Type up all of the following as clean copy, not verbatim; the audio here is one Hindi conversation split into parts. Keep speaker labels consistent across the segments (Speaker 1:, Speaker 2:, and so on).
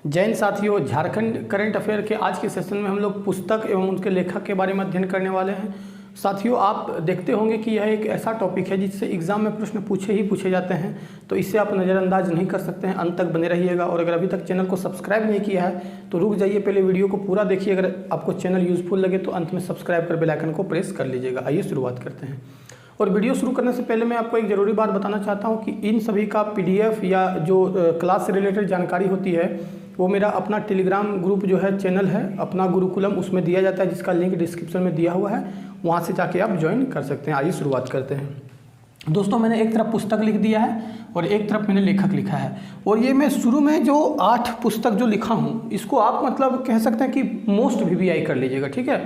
Speaker 1: जैन साथियों, झारखंड करंट अफेयर के आज के सेशन में हम लोग पुस्तक एवं उनके लेखक के बारे में अध्ययन करने वाले हैं। साथियों, आप देखते होंगे कि यह एक ऐसा टॉपिक है जिससे एग्जाम में प्रश्न पूछे जाते हैं, तो इससे आप नज़रअंदाज नहीं कर सकते हैं। अंत तक बने रहिएगा और अगर अभी तक चैनल को सब्सक्राइब नहीं किया है तो रुक जाइए, पहले वीडियो को पूरा देखिए। अगर आपको चैनल यूजफुल लगे तो अंत में सब्सक्राइब कर बेल आइकन को प्रेस कर लीजिएगा। आइए शुरुआत करते हैं। और वीडियो शुरू करने से पहले मैं आपको एक ज़रूरी बात बताना चाहता हूं कि इन सभी का PDF या जो क्लास से रिलेटेड जानकारी होती है वो मेरा अपना टेलीग्राम ग्रुप जो है, चैनल है अपना गुरुकुलम, उसमें दिया जाता है, जिसका लिंक डिस्क्रिप्शन में दिया हुआ है। वहाँ से जाके आप ज्वाइन कर सकते हैं। आइए शुरुआत करते हैं। दोस्तों, मैंने एक तरफ पुस्तक लिख दिया है और एक तरफ मैंने लेखक लिखा है। और ये मैं शुरू में जो 8 पुस्तक जो लिखा हूँ, इसको आप मतलब कह सकते हैं कि मोस्ट VVI कर लीजिएगा, ठीक है।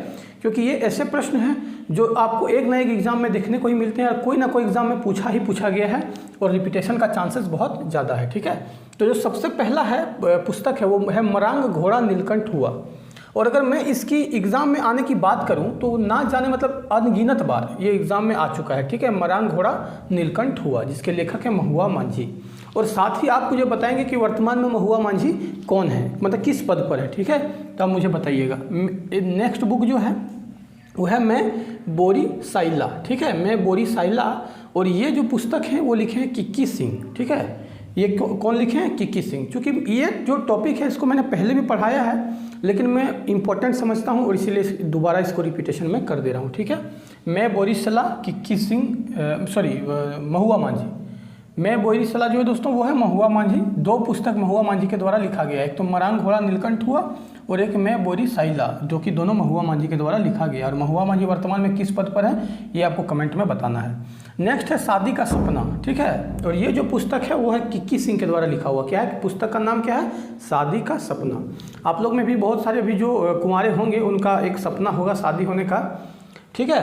Speaker 1: क्योंकि ये ऐसे प्रश्न हैं जो आपको एक ना एक एग्ज़ाम में देखने को ही मिलते हैं और कोई ना कोई एग्ज़ाम में पूछा गया है और रिपीटेशन का चांसेस बहुत ज़्यादा है, ठीक है। तो जो सबसे पहला है पुस्तक है वो है मरांग घोड़ा नीलकंठ हुआ। और अगर मैं इसकी एग्ज़ाम में आने की बात करूं तो ना जाने मतलब अनगिनत बार ये एग्ज़ाम में आ चुका है, ठीक है। मरांग घोड़ा नीलकंठ हुआ, जिसके लेखक है महुआ मांझी। और साथ ही आप मुझे बताएंगे कि वर्तमान में महुआ मांझी कौन है, मतलब किस पद पर है, ठीक है। तो आप मुझे बताइएगा। नेक्स्ट बुक जो है वो है मैं बोरी साइला, ठीक है, मैं बोरी साइला। और ये जो पुस्तक है वो लिखे हैं किक्की सिंह, ठीक है। ये कौन लिखे हैं? किक्की सिंह। चूँकि ये जो टॉपिक है इसको मैंने पहले भी पढ़ाया है, लेकिन मैं इम्पोर्टेंट समझता हूँ और इसीलिए दोबारा इसको रिपीटेशन में कर दे रहा हूँ, ठीक है। मैं बोरीसला किक्की सिंह महुआ मांझी। मैं बोरीसला जो है दोस्तों वो है महुआ मांझी। 2 पुस्तक महुआ मांझी के द्वारा लिखा गया है, एक तो मरांग घोड़ा नीलकंठ हुआ और एक मैं बोरी साइला, जो कि दोनों महुआ मांझी के द्वारा लिखा गया। और महुआ मांझी वर्तमान में किस पद पर है ये आपको कमेंट में बताना है। नेक्स्ट है शादी का सपना, ठीक है। और ये जो पुस्तक है वो है किक्की सिंह के द्वारा लिखा हुआ। क्या है पुस्तक का नाम? क्या है? शादी का सपना। आप लोग में भी बहुत सारे अभी जो कुंवारे होंगे उनका एक सपना होगा शादी होने का, ठीक है।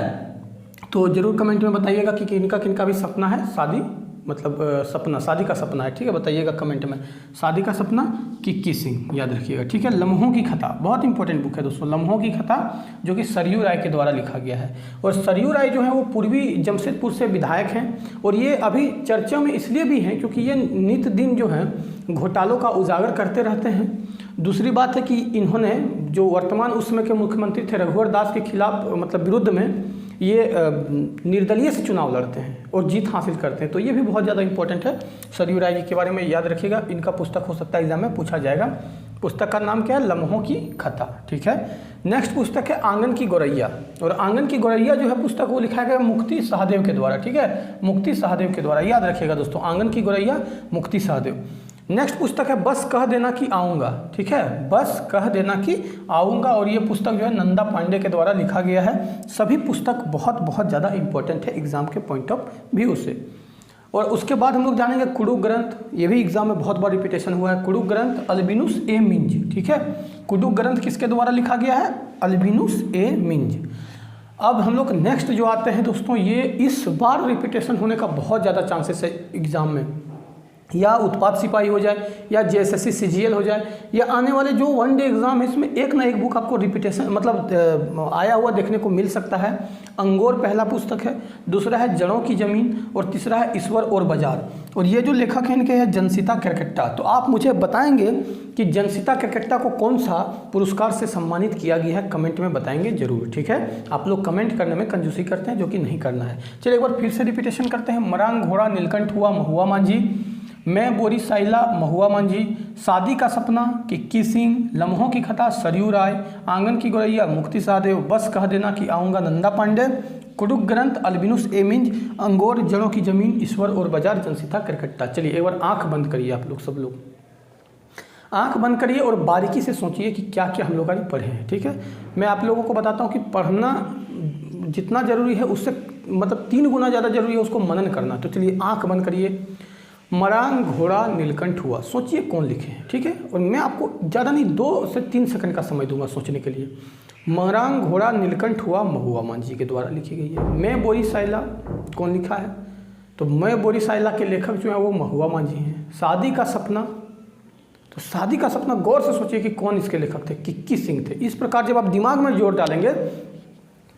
Speaker 1: तो ज़रूर कमेंट में बताइएगा कि किनका भी सपना है शादी, मतलब सपना, शादी का सपना है, ठीक है। बताइएगा कमेंट में। शादी का सपना किक्की सिंह, याद रखिएगा, ठीक है। लम्हों की कथा बहुत इंपॉर्टेंट बुक है दोस्तों, लम्हों की कथा, जो कि सरयू राय के द्वारा लिखा गया है। और सरयू राय जो है वो पूर्वी जमशेदपुर से विधायक हैं और ये अभी चर्चा में इसलिए भी हैं क्योंकि ये नित दिन जो है घोटालों का उजागर करते रहते हैं। दूसरी बात है कि इन्होंने जो वर्तमान उस समय के मुख्यमंत्री थे रघुवर दास के खिलाफ, मतलब विरुद्ध में ये निर्दलीय से चुनाव लड़ते हैं और जीत हासिल करते हैं। तो ये भी बहुत ज़्यादा इंपॉर्टेंट है। सरयू राय जी के बारे में याद रखिएगा, इनका पुस्तक हो सकता है एग्जाम में पूछा जाएगा। पुस्तक का नाम क्या है? लम्हों की कथा, ठीक है। नेक्स्ट पुस्तक है आंगन की गौरैया। और आंगन की गौरैया जो है पुस्तक वो लिखा गया मुक्ति सहदेव के द्वारा, ठीक है, मुक्ति सहदेव के द्वारा, याद रखिएगा दोस्तों, आंगन की गौरैया मुक्ति सहदेव। नेक्स्ट पुस्तक है बस कह देना कि आऊँगा, ठीक है, बस कह देना कि आऊँगा। और ये पुस्तक जो है नंदा पांडे के द्वारा लिखा गया है। सभी पुस्तक बहुत ज़्यादा इंपॉर्टेंट है एग्जाम के पॉइंट ऑफ व्यू से। और उसके बाद हम लोग जानेंगे कुडुख ग्रंथ। ये भी एग्जाम में बहुत बार रिपीटेशन हुआ है। कुडुख ग्रंथ अल्बिनुस ए मिंज, ठीक है। कुडुख ग्रंथ किसके द्वारा लिखा गया है? अल्बिनुस ए मिंज। अब हम लोग नेक्स्ट जो आते हैं दोस्तों, ये इस बार रिपीटेशन होने का बहुत ज़्यादा चांसेस है एग्जाम में, या उत्पाद सिपाही हो जाए या JSSC CGL हो जाए, या आने वाले जो 1 डे एग्जाम है इसमें एक ना एक बुक आपको रिपीटेशन मतलब आया हुआ देखने को मिल सकता है। अंगोर पहला पुस्तक है, दूसरा है जड़ों की ज़मीन और तीसरा है ईश्वर और बाजार। और ये जो लेखक हैं इनके हैं जनसिता केरकेट्टा। तो आप मुझे बताएंगे कि जनसिता केरकेट्टा को कौन सा पुरस्कार से सम्मानित किया गया है, कमेंट में बताएंगे जरूर, ठीक है। आप लोग कमेंट करने में कंजूसी करते हैं, जो कि नहीं करना है। चलिए एक बार फिर से रिपीटेशन करते हैं। मरांग घोड़ा नीलकंठ हुआ महुआ मांझी, मैं बोरी साइला महुआ मांझी, शादी का सपना किक्की सिंह, लम्हों की कथा सरयू राय, आंगन की गौरैया मुक्ति सहदेव, बस कह देना कि आऊँगा नंदा पांडे, कुडुख ग्रंथ अल्बिनुस ए मिंज, अंगोर जड़ों की जमीन, ईश्वर और बाजार जनसिता केरकेट्टा। चलिए एक बार आंख बंद करिए, आप लोग सब लोग आंख बंद करिए और बारीकी से सोचिए कि क्या क्या हम लोग आज पढ़े हैं, ठीक है। मैं आप लोगों को बताता हूँ कि पढ़ना जितना जरूरी है उससे मतलब 3 गुना ज़्यादा जरूरी है उसको मनन करना। तो चलिए आंख बंद करिए। मरांग घोड़ा नीलकंठ हुआ, सोचिए कौन लिखे हैं, ठीक है। और मैं आपको ज़्यादा नहीं 2 से 3 सेकंड का समय दूंगा सोचने के लिए। मरांग घोड़ा नीलकंठ हुआ महुआ मांझी के द्वारा लिखी गई है। मैं बोरी साइला कौन लिखा है? तो मैं बोरी साइला के लेखक जो है वो महुआ मांझी हैं। शादी का सपना, तो शादी का सपना गौर से सोचिए कि कौन इसके लेखक थे? किक्की सिंह थे। इस प्रकार जब आप दिमाग में जोर डालेंगे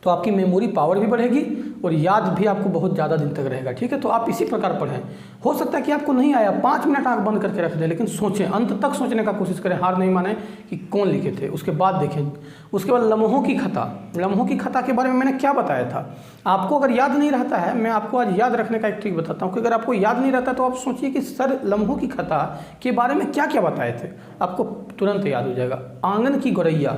Speaker 1: तो आपकी मेमोरी पावर भी बढ़ेगी और याद भी आपको बहुत ज़्यादा दिन तक रहेगा। ठीक है, तो आप इसी प्रकार पढ़ें। हो सकता है कि आपको नहीं आया, 5 मिनट आँख बंद करके रख दें, लेकिन सोचें, अंत तक सोचने का कोशिश करें, हार नहीं माने कि कौन लिखे थे। उसके बाद देखें, उसके बाद लम्हों की खता। लम्हों की खता के बारे में मैंने क्या बताया था। आपको अगर याद नहीं रहता है, मैं आपको आज याद रखने का एक ट्रिक बताता हूँ कि अगर आपको याद नहीं रहता तो आप सोचिए कि सर लम्हों की खता के बारे में क्या क्या बताए थे, आपको तुरंत याद हो जाएगा। आंगन की गोरैया,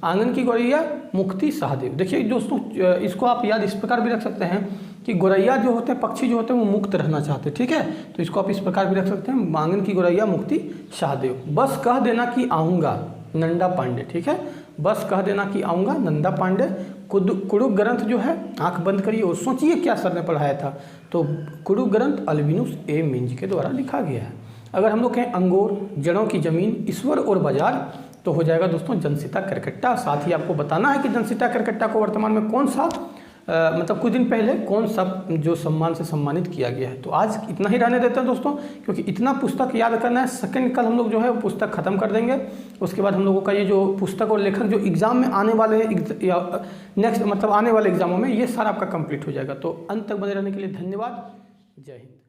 Speaker 1: आंगन की गोरैया मुक्ति सहदेव। देखिए दोस्तों, इसको आप याद इस प्रकार भी रख सकते हैं कि गोरैया जो होते हैं, पक्षी जो होते हैं, वो मुक्त रहना चाहते हैं। ठीक है, तो इसको आप इस प्रकार भी रख सकते हैं, आंगन की गोरैया मुक्ति सहदेव। बस कह देना कि आऊँगा, नंदा पांडे। ठीक है, बस कह देना कि आऊँगा, नंदा पांडे। कुडुख ग्रंथ जो है, आंख बंद करिए और सोचिए क्या सर ने पढ़ाया था। तो कुडुख ग्रंथ अल्बिनुस ए मिंज के द्वारा लिखा गया है। अगर हम लोग कहें अंगूर, जड़ों की जमीन, ईश्वर और बाजार, तो हो जाएगा दोस्तों जनसिता करकट्टा। साथ ही आपको बताना है कि जनसिता करकट्टा को वर्तमान में कौन सा मतलब कुछ दिन पहले कौन सा जो सम्मान से सम्मानित किया गया है। तो आज इतना ही रहने देते हैं दोस्तों, क्योंकि इतना पुस्तक याद करना है। सेकंड कल हम लोग जो है वो पुस्तक खत्म कर देंगे। उसके बाद हम लोगों का ये जो पुस्तक और लेखक जो एग्जाम में आने वाले या नेक्स्ट मतलब आने वाले एग्जामों में ये सारा आपका कंप्लीट हो जाएगा। तो अंत तक बने रहने के लिए धन्यवाद। जय हिंद।